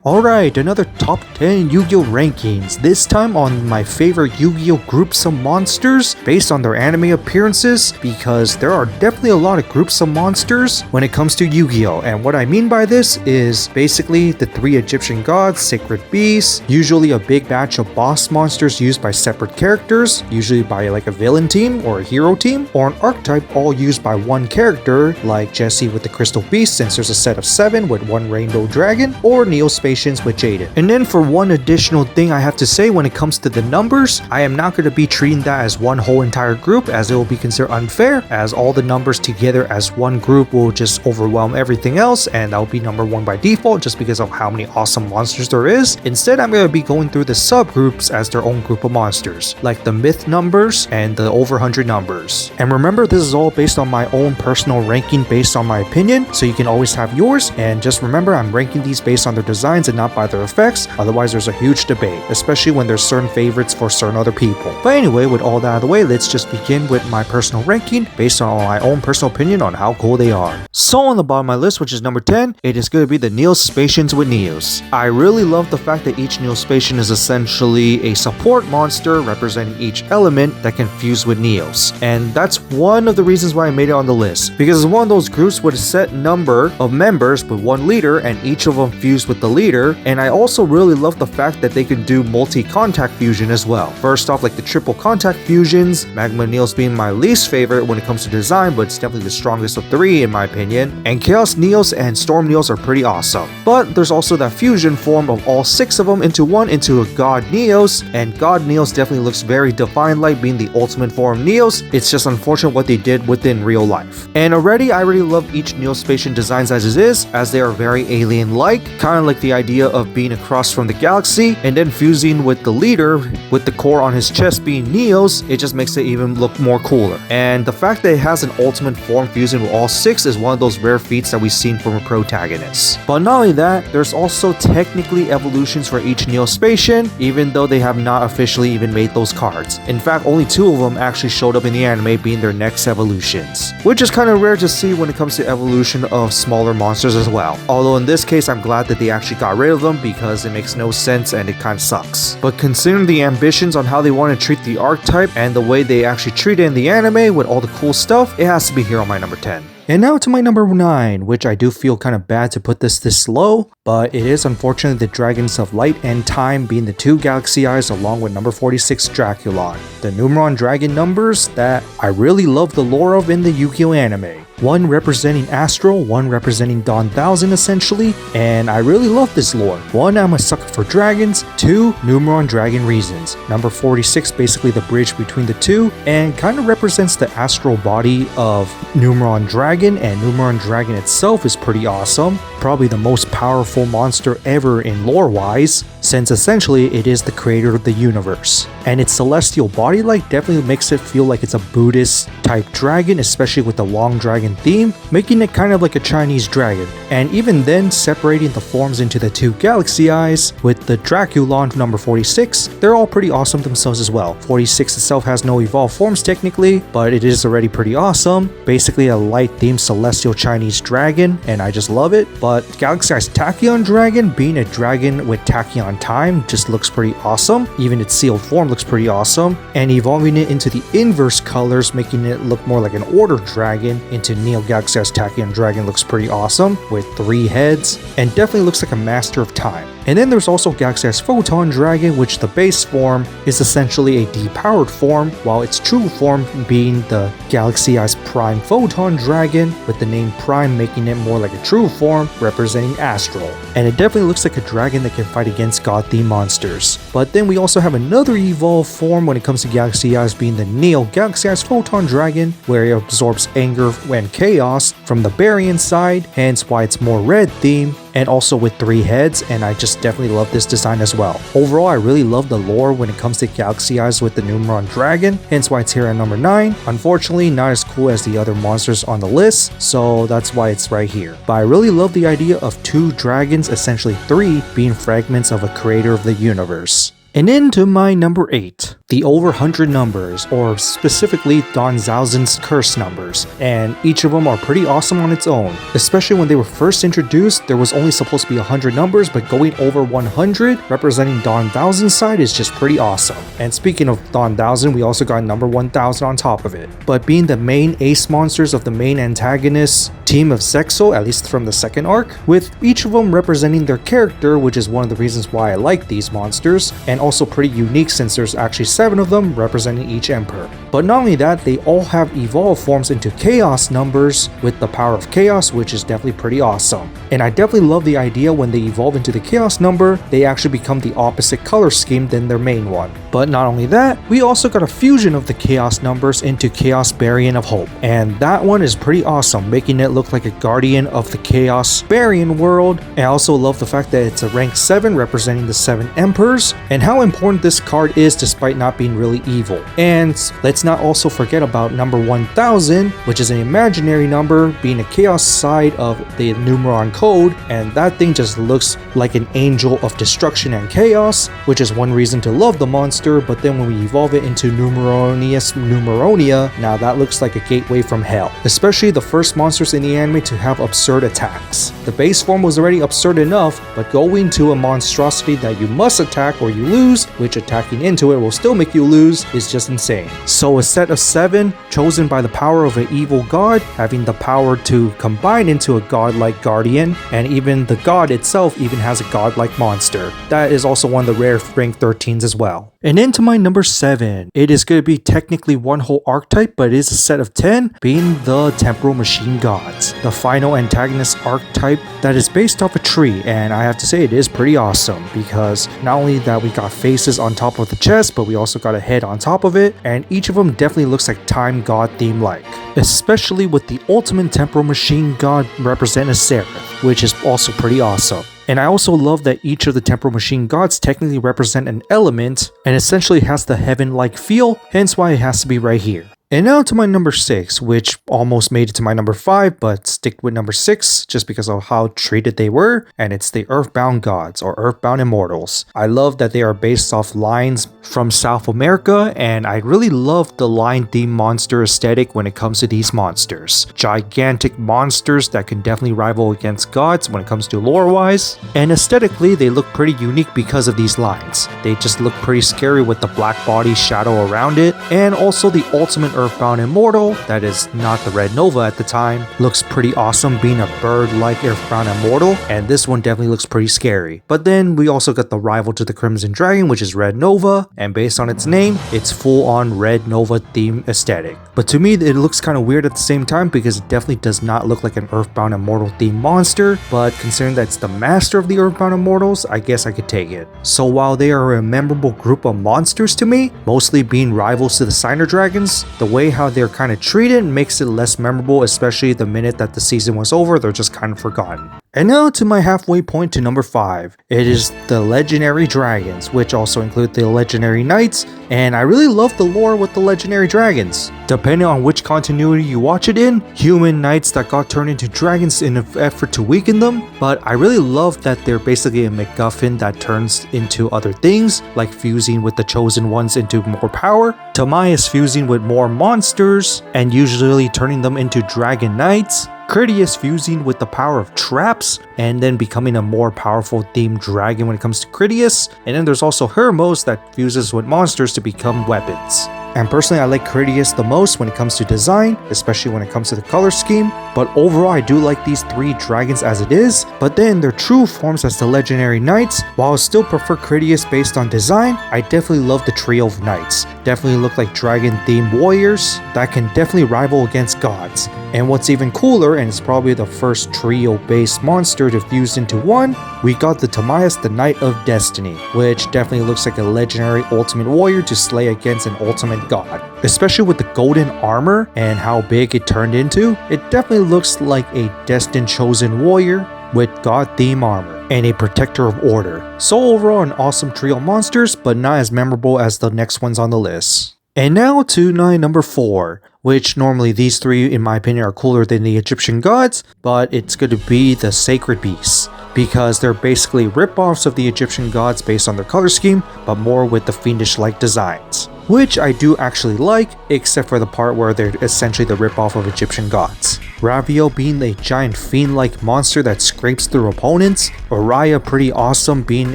Alright, another top 10 Yu-Gi-Oh! Rankings, this time on my favorite Yu-Gi-Oh! Groups of monsters based on their anime appearances, because there are definitely a lot of groups of monsters when it comes to Yu-Gi-Oh! And what I mean by this is basically the 3 Egyptian gods, sacred beasts, usually a big batch of boss monsters used by separate characters, usually by like a villain team or a hero team, or an archetype all used by one character, like Jesse with the Crystal Beast since there's a set of 7 with 1 Rainbow Dragon, or Neospatians with Jaden. And then for one additional thing I have to say when it comes to the numbers, I am not going to be treating that as one whole entire group, as it will be considered unfair, as all the numbers together as one group will just overwhelm everything else, and that will be number 1 by default just because of how many awesome monsters there is. Instead, I'm going to be going through the subgroups as their own group of monsters, like the myth numbers and the over 100 numbers. And remember, this is all based on my own personal ranking based on my opinion, so you can always have yours, and just remember I'm ranking these based on their designs and not by their effects, otherwise there's a huge debate, especially when there's certain favorites for certain other people. But anyway, with all that out of the way, let's just begin with my personal ranking based on my own personal opinion on how cool they are. So on the bottom of my list, which is number 10, it is going to be the Neospatians with Neos. I really love the fact that each Neospatian is essentially a support monster representing each element that can fuse with Neos. And that's one of the reasons why I made it on the list, because it's one of those groups with a set number of members with one leader and each of them fused with the leader. And I also really love the fact that they can do multi-contact fusion as well. First off, like the triple contact fusions, Magma Neos being my least favorite when it comes to design, but it's definitely the strongest of 3 in my opinion. And Chaos Neos and Storm Neos are pretty awesome. But there's also that fusion form of all 6 of them into one into a God Neos, and God Neos definitely looks very defined like being the ultimate form of Neos. It's just unfortunate what they did within real life. And already I really love each Neospatian designs as it is, as they are very alien-like, kind of like the idea of being across from the galaxy and then fusing with the leader with the core on his chest being Neos. It just makes it even look more cooler. And the fact that it has an ultimate form fusing with all 6 is one of those rare feats that we've seen from a protagonist. But not only that, there's also technically evolutions for each Neospatian, even though they have not officially even made those cards. In fact, only 2 of them actually showed up in the anime being their next evolutions, which is kind of rare to see when it comes to evolution of smaller monsters as well. Although in this case, I'm glad that they actually got rid of them because it makes no sense and it kind of sucks. But considering the ambitions on how they want to treat the archetype and the way they actually treat it in the anime with all the cool stuff, it has to be here on my number 10. And now to my number 9, which I do feel kind of bad to put this low, but it is unfortunate the Dragons of Light and Time being the 2 Galaxy Eyes along with number 46 Draculon. The Numeron Dragon numbers that I really love the lore of in the Yu-Gi-Oh! Anime. 1 representing Astral, 1 representing Dawn Thousand essentially, and I really love this lore. 1, I'm a sucker for dragons, 2, Numeron Dragon reasons. Number 46 basically the bridge between the 2, and kind of represents the astral body of Numeron Dragon, and Numeron Dragon itself is pretty awesome. Probably the most powerful monster ever in lore-wise, since essentially it is the creator of the universe. And its celestial body-like definitely makes it feel like it's a Buddhist type dragon, especially with the long dragon theme, making it kind of like a Chinese dragon. And even then, separating the forms into the 2 Galaxy Eyes with the Draculon number 46, they're all pretty awesome themselves as well. 46 itself has no evolved forms technically, but it is already pretty awesome. Basically a light themed celestial Chinese dragon, and I just love it. But Galaxy Eyes Tachyon Dragon, being a dragon with Tachyon Time, just looks pretty awesome. Even its sealed form looks pretty awesome, and evolving it into the inverse colors, making it look more like an Order Dragon into Neo Galaxy Eyes Tachyon Dragon looks pretty awesome with 3 heads, and definitely looks like a Master of Time. And then there's also Galaxy Eyes Photon Dragon, which the base form is essentially a depowered form, while its true form being the Galaxy Eyes Prime Photon Dragon, with the name Prime making it more like a true form representing Astral. And it definitely looks like a dragon that can fight against god-themed monsters. But then we also have another evolved form when it comes to Galaxy Eyes being the Neo Galaxy Eyes Photon Dragon, where it absorbs anger and chaos from the Barian side, hence why it's more red theme, and also with 3 heads, and I just definitely love this design as well. Overall, I really love the lore when it comes to Galaxy Eyes with the Numeron Dragon, hence why it's here at number 9. Unfortunately, not as cool as the other monsters on the list, so that's why it's right here. But I really love the idea of 2 dragons, essentially 3, being fragments of a creator of the universe. And into my number 8. the over 100 numbers, or specifically Don Zalzin's curse numbers, and each of them are pretty awesome on its own. Especially when they were first introduced, there was only supposed to be 100 numbers, but going over 100, representing Don Zalzin's side, is just pretty awesome. And speaking of Don Zalzin, we also got number 1000 on top of it. But being the main ace monsters of the main antagonist team of Zexal, at least from the second arc, with each of them representing their character, which is one of the reasons why I like these monsters, and also pretty unique since there's actually 7 of them representing each emperor. But not only that, they all have evolved forms into chaos numbers with the power of chaos, which is definitely pretty awesome. And I definitely love the idea when they evolve into the chaos number, they actually become the opposite color scheme than their main one. But not only that, we also got a fusion of the chaos numbers into Chaos Barrion of Hope, and that one is pretty awesome, making it look like a guardian of the Chaos Barrion world. I also love the fact that it's a rank 7 representing the 7 emperors, and how important this card is despite not being really evil. And let's not also forget about number 1000, which is an imaginary number, being a chaos side of the Numeron code, and that thing just looks like an angel of destruction and chaos, which is one reason to love the monster. But then when we evolve it into Numeronius Numeronia, now that looks like a gateway from hell, especially the first monsters in the anime to have absurd attacks. The base form was already absurd enough, but going to a monstrosity that you must attack or you lose, which attacking into it will still make you lose, is just insane. So a set of 7 chosen by the power of an evil god, having the power to combine into a godlike guardian, and even the god itself even has a godlike monster. That is also one of the rare rank 13s as well. And into my number 7, it is going to be technically one whole archetype, but it is a set of 10, being the Temporal Machine Gods, the final antagonist archetype that is based off a tree. And I have to say, it is pretty awesome, because not only that we got faces on top of the chest, but we also got a head on top of it, and each of them definitely looks like time god theme like, especially with the ultimate Temporal Machine God represent a Seraph, which is also pretty awesome. And I also love that each of the Temporal Machine Gods technically represent an element and essentially has the heaven-like feel, hence why it has to be right here. And now to my number 6, which almost made it to my number 5, but stick with number 6 just because of how treated they were, and it's the Earthbound Gods, or Earthbound Immortals. I love that they are based off lines from South America, and I really love the line-themed monster aesthetic when it comes to these monsters. Gigantic monsters that can definitely rival against gods when it comes to lore-wise, and aesthetically they look pretty unique because of these lines. They just look pretty scary with the black body shadow around it, and also the ultimate Earthbound Immortal, that is not the Red Nova at the time, looks pretty awesome being a bird-like Earthbound Immortal, and this one definitely looks pretty scary. But then we also got the rival to the Crimson Dragon, which is Red Nova, and based on its name, it's full-on Red Nova theme aesthetic. But to me, it looks kind of weird at the same time because it definitely does not look like an Earthbound Immortal themed monster, but considering that it's the master of the Earthbound Immortals, I guess I could take it. So while they are a memorable group of monsters to me, mostly being rivals to the Signer Dragons, the way how they're kind of treated makes it less memorable, especially the minute that the season was over, they're just kind of forgotten. And now to my halfway point to number 5. It is the Legendary Dragons, which also include the Legendary Knights, and I really love the lore with the Legendary Dragons. Depending on which continuity you watch it in, human knights that got turned into dragons in an effort to weaken them, but I really love that they're basically a MacGuffin that turns into other things, like fusing with the Chosen Ones into more power, Tamias fusing with more monsters, and usually turning them into dragon knights, Critias fusing with the power of traps and then becoming a more powerful themed dragon when it comes to Critias, and then there's also Hermos that fuses with monsters to become weapons. And personally, I like Critias the most when it comes to design, especially when it comes to the color scheme, but overall I do like these 3 dragons as it is, but then their true forms as the Legendary Knights, while I still prefer Critias based on design, I definitely love the trio of knights. Definitely look like dragon themed warriors that can definitely rival against gods. And what's even cooler, and it's probably the first trio based monster to fuse into one, we got the Tamias the Knight of Destiny, which definitely looks like a legendary ultimate warrior to slay against an ultimate god. Especially with the golden armor and how big it turned into, it definitely looks like a destined chosen warrior with god theme armor and a protector of order. So overall an awesome trio of monsters, but not as memorable as the next ones on the list. And now to my number 4, which normally these 3 in my opinion are cooler than the Egyptian gods, but it's going to be the Sacred Beasts, because they're basically rip-offs of the Egyptian gods based on their color scheme, but more with the fiendish-like designs. which I do actually like, except for the part where they're essentially the ripoff of Egyptian gods. Ravio being a giant fiend-like monster that scrapes through opponents, Uriah pretty awesome being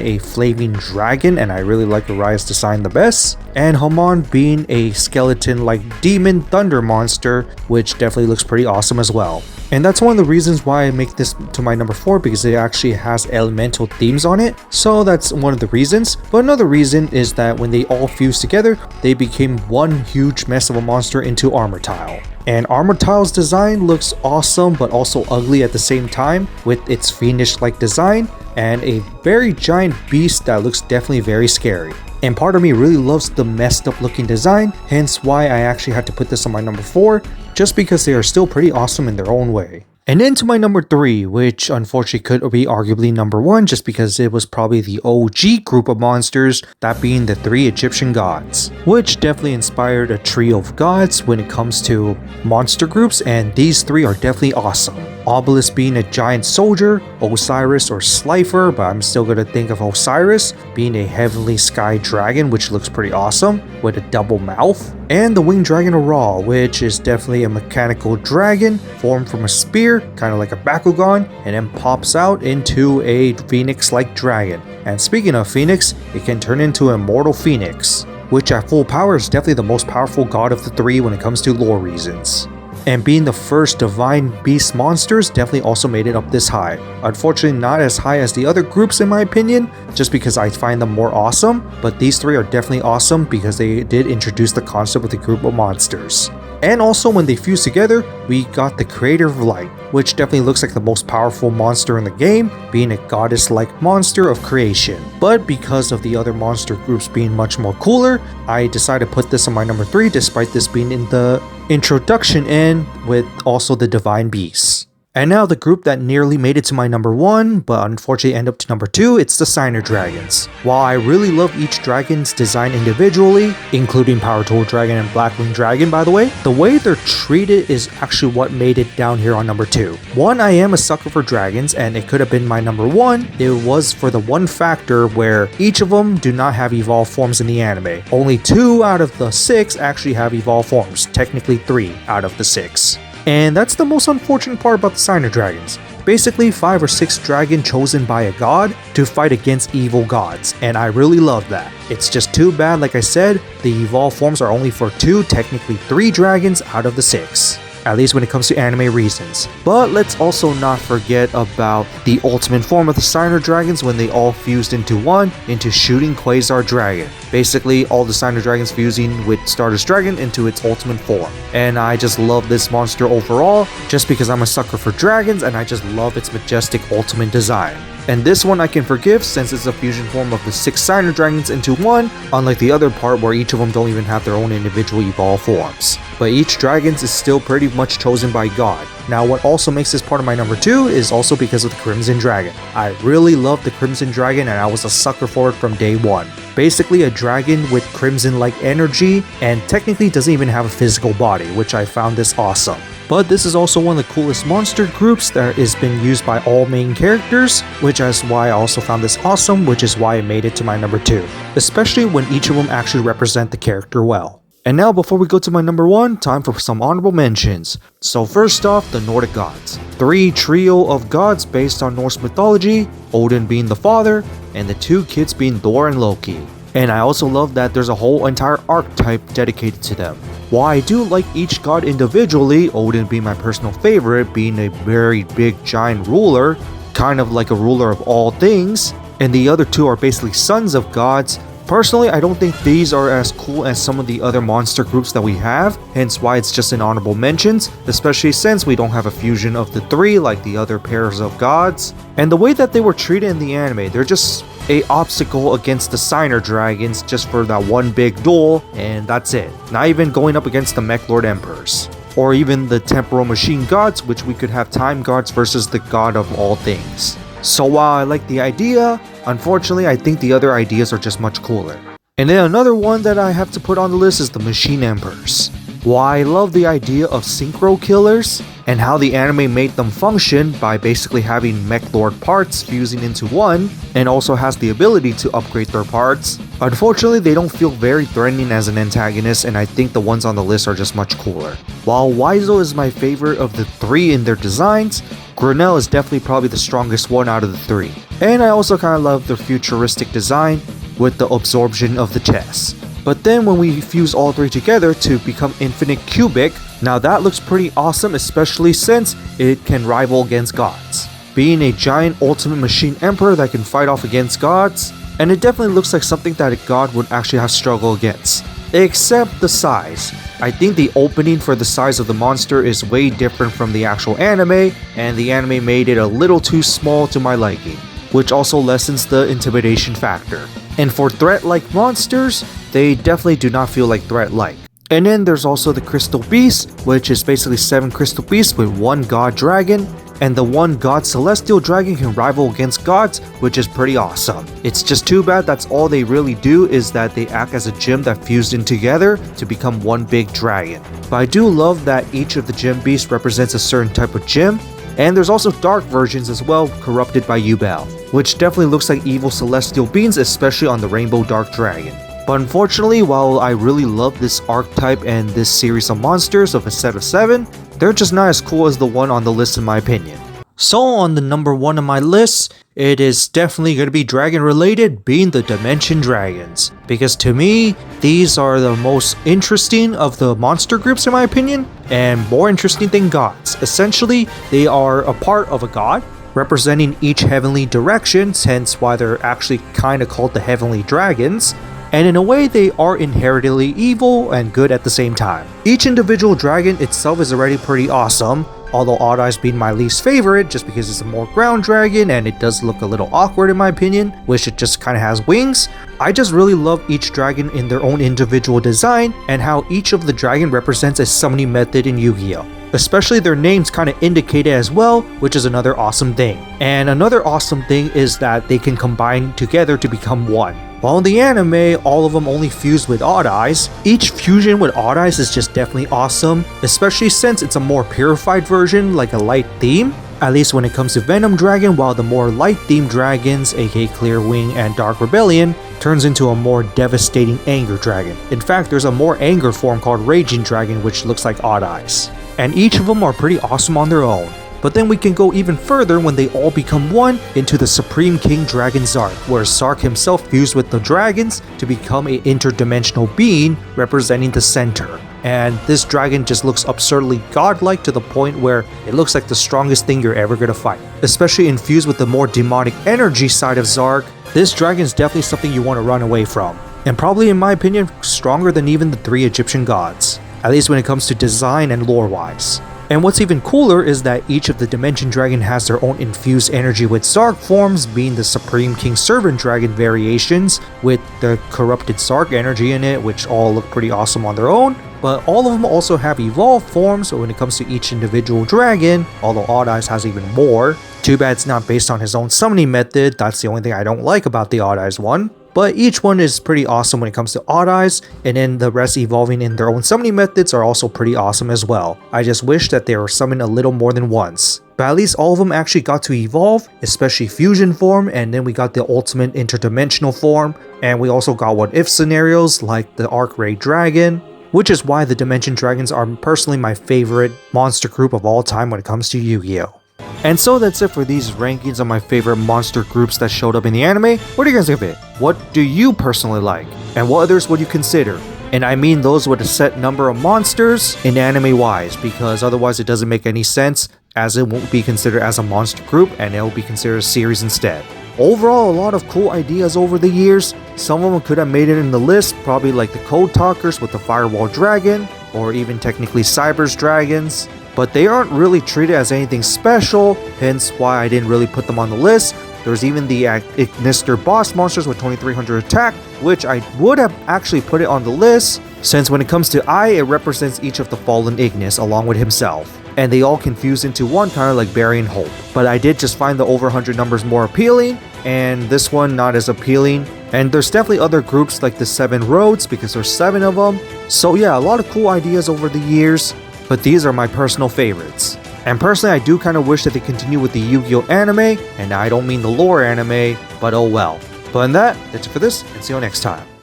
a flaming dragon, and I really like Uriah's design the best, and Haman being a skeleton-like demon thunder monster, which definitely looks pretty awesome as well. And that's one of the reasons why I make this to my number 4, because it actually has elemental themes on it, so that's one of the reasons. But another reason is that when they all fused together, they became one huge mess of a monster into Armortile. And Armortile's design looks awesome but also ugly at the same time, with its fiendish-like design and a very giant beast that looks definitely very scary. And part of me really loves the messed up looking design, hence why I actually had to put this on my number 4, just because they are still pretty awesome in their own way. And then to my number 3, which unfortunately could be arguably number 1 just because it was probably the OG group of monsters, that being the 3 Egyptian gods, which definitely inspired a trio of gods when it comes to monster groups, and these 3 are definitely awesome. Obelisk being a giant soldier, Osiris or Slifer, but I'm still gonna think of Osiris being a heavenly sky dragon, which looks pretty awesome with a double mouth, and the winged dragon of Ra, which is definitely a mechanical dragon formed from a spear, kind of like a Bakugan, and then pops out into a phoenix-like dragon. And speaking of phoenix, it can turn into an immortal phoenix, which at full power is definitely the most powerful god of the 3 when it comes to lore reasons. And being the first divine beast monsters definitely also made it up this high. Unfortunately not as high as the other groups in my opinion, just because I find them more awesome, but these 3 are definitely awesome because they did introduce the concept of the group of monsters. And also when they fused together, we got the Creator of Light, which definitely looks like the most powerful monster in the game, being a goddess-like monster of creation. But because of the other monster groups being much more cooler, I decided to put this on my number 3 despite this being in the introduction end with also the Divine Beasts. And now the group that nearly made it to my number 1, but unfortunately ended up to number 2, it's the Signer Dragons. While I really love each dragon's design individually, including Power Tool Dragon and Blackwing Dragon by the way they're treated is actually what made it down here on number 2. One, I am a sucker for dragons, and it could have been my number 1. It was for the one factor where each of them do not have evolved forms in the anime. Only 2 out of the 6 actually have evolved forms, technically 3 out of the 6. And that's the most unfortunate part about the Signer Dragons. Basically 5 or 6 dragon chosen by a god to fight against evil gods, and I really love that. It's just too bad, like I said, the evolved forms are only for 2, technically 3 dragons out of the 6. At least when it comes to anime reasons. But let's also not forget about the ultimate form of the Signer Dragons when they all fused into one, into Shooting Quasar Dragon. Basically, all the Signer Dragons fusing with Stardust Dragon into its ultimate form. And I just love this monster overall, just because I'm a sucker for dragons and I just love its majestic ultimate design. And this one I can forgive since it's a fusion form of the 6 Signer Dragons into one, unlike the other part where each of them don't even have their own individual evolved forms. But each dragons is still pretty much chosen by God. Now what also makes this part of my number 2 is also because of the Crimson Dragon. I really love the Crimson Dragon and I was a sucker for it from day one. Basically a dragon with crimson-like energy and technically doesn't even have a physical body, which I found this awesome. But this is also one of the coolest monster groups that has been used by all main characters, which is why I also found this awesome, which is why I made it to my number 2, especially when each of them actually represent the character well. And now before we go to my number 1, time for some honorable mentions. So first off, the Nordic gods. 3 trio of gods based on Norse mythology, Odin being the father, and the 2 kids being Thor and Loki. And I also love that there's a whole entire archetype dedicated to them. While I do like each god individually, Odin being my personal favorite, being a very big giant ruler, kind of like a ruler of all things, and the other 2 are basically sons of gods. Personally, I don't think these are as cool as some of the other monster groups that we have, hence why it's just an honorable mentions, especially since we don't have a fusion of the 3 like the other pairs of gods. And the way that they were treated in the anime, they're just a obstacle against the Signer Dragons just for that one big duel, and that's it. Not even going up against the Mech Lord Emperors. Or even the Temporal Machine Gods, which we could have Time Gods versus the God of all things. So while I like the idea, unfortunately I think the other ideas are just much cooler. And then another one that I have to put on the list is the Machine Emperors. While I love the idea of Synchro Killers, and how the anime made them function by basically having Mech Lord parts fusing into one, and also has the ability to upgrade their parts, Unfortunately, they don't feel very threatening as an antagonist, and I think the ones on the list are just much cooler. While Wiseau is my favorite of the 3 in their designs, Grunell is definitely probably the strongest one out of the 3. And I also kind of love their futuristic design with the absorption of the chest. But then when we fuse all 3 together to become Infinite Cubic, now that looks pretty awesome, especially since it can rival against gods. Being a giant ultimate machine emperor that can fight off against gods, and it definitely looks like something that a god would actually have to struggle against. Except the size. I think the opening for the size of the monster is way different from the actual anime, and the anime made it a little too small to my liking, which also lessens the intimidation factor. And for threat-like monsters, they definitely do not feel like threat-like. And then there's also the Crystal Beast, which is basically 7 Crystal Beasts with 1 God Dragon, and the 1 God Celestial Dragon can rival against gods, which is pretty awesome. It's just too bad that's all they really do is that they act as a gem that fused in together to become 1 big dragon. But I do love that each of the gem beasts represents a certain type of gem, and there's also dark versions as well, corrupted by Yubel, which definitely looks like evil celestial beings, especially on the Rainbow Dark Dragon. But unfortunately, while I really love this archetype and this series of monsters of a set of 7, they're just not as cool as the one on the list in my opinion. So on the number 1 on my list, it is definitely going to be dragon related, being the Dimension Dragons. Because to me, these are the most interesting of the monster groups in my opinion, and more interesting than gods. Essentially, they are a part of a god, representing each heavenly direction, hence why they're actually kind of called the Heavenly Dragons. And in a way, they are inherently evil and good at the same time. Each individual dragon itself is already pretty awesome, although Odd Eyes being my least favorite just because it's a more ground dragon and it does look a little awkward in my opinion, which it just kind of has wings. I just really love each dragon in their own individual design and how each of the dragon represents a summoning method in Yu-Gi-Oh! Especially their names kind of indicate it as well, which is another awesome thing. And another awesome thing is that they can combine together to become 1. While in the anime, all of them only fuse with Odd Eyes, each fusion with Odd Eyes is just definitely awesome, especially since it's a more purified version like a light theme. At least when it comes to Venom Dragon, while the more light themed dragons, aka Clear Wing and Dark Rebellion, turns into a more devastating Anger Dragon. In fact, there's a more anger form called Raging Dragon which looks like Odd Eyes. And each of them are pretty awesome on their own. But then we can go even further when they all become 1 into the Supreme King Dragon Zark, where Zark himself fused with the dragons to become an interdimensional being representing the center. And this dragon just looks absurdly godlike to the point where it looks like the strongest thing you're ever gonna fight. Especially infused with the more demonic energy side of Zark, this dragon is definitely something you want to run away from. And probably in my opinion, stronger than even the 3 Egyptian gods. At least when it comes to design and lore wise. And what's even cooler is that each of the Dimension Dragon has their own infused energy with Zark forms, being the Supreme King Servant Dragon variations with the corrupted Zark energy in it, which all look pretty awesome on their own. But all of them also have evolved forms, so when it comes to each individual dragon, although Odd Eyes has even more. Too bad it's not based on his own summoning method, that's the only thing I don't like about the Odd Eyes one. But each one is pretty awesome when it comes to Odd Eyes, and then the rest evolving in their own summoning methods are also pretty awesome as well. I just wish that they were summoned a little more than once. But at least all of them actually got to evolve, especially fusion form, and then we got the ultimate interdimensional form, and we also got what if scenarios like the Arc-Ray Dragon, which is why the Dimension Dragons are personally my favorite monster group of all time when it comes to Yu-Gi-Oh! And so that's it for these rankings of my favorite monster groups that showed up in the anime. What do you guys think of it? What do you personally like? And what others would you consider? And I mean those with a set number of monsters in anime wise, because otherwise it doesn't make any sense, as it won't be considered as a monster group and it will be considered a series instead. Overall, a lot of cool ideas over the years. Some of them could have made it in the list, probably like the Code Talkers with the Firewall Dragon, or even technically Cyber's Dragons. But they aren't really treated as anything special, hence why I didn't really put them on the list. There's even the Ignister boss monsters with 2300 attack, which I would have actually put it on the list, since when it comes to Eye, it represents each of the fallen Ignis along with himself. And they all can fuse into one, kind of like Barry and Hope. But I did just find the over 100 numbers more appealing, and this one not as appealing. And there's definitely other groups like the 7 Roads, because there's 7 of them. So yeah, a lot of cool ideas over the years. But these are my personal favorites. And personally, I do kind of wish that they continue with the Yu-Gi-Oh! Anime, and I don't mean the lore anime, but oh well. Other than that, that's it for this, and see you next time.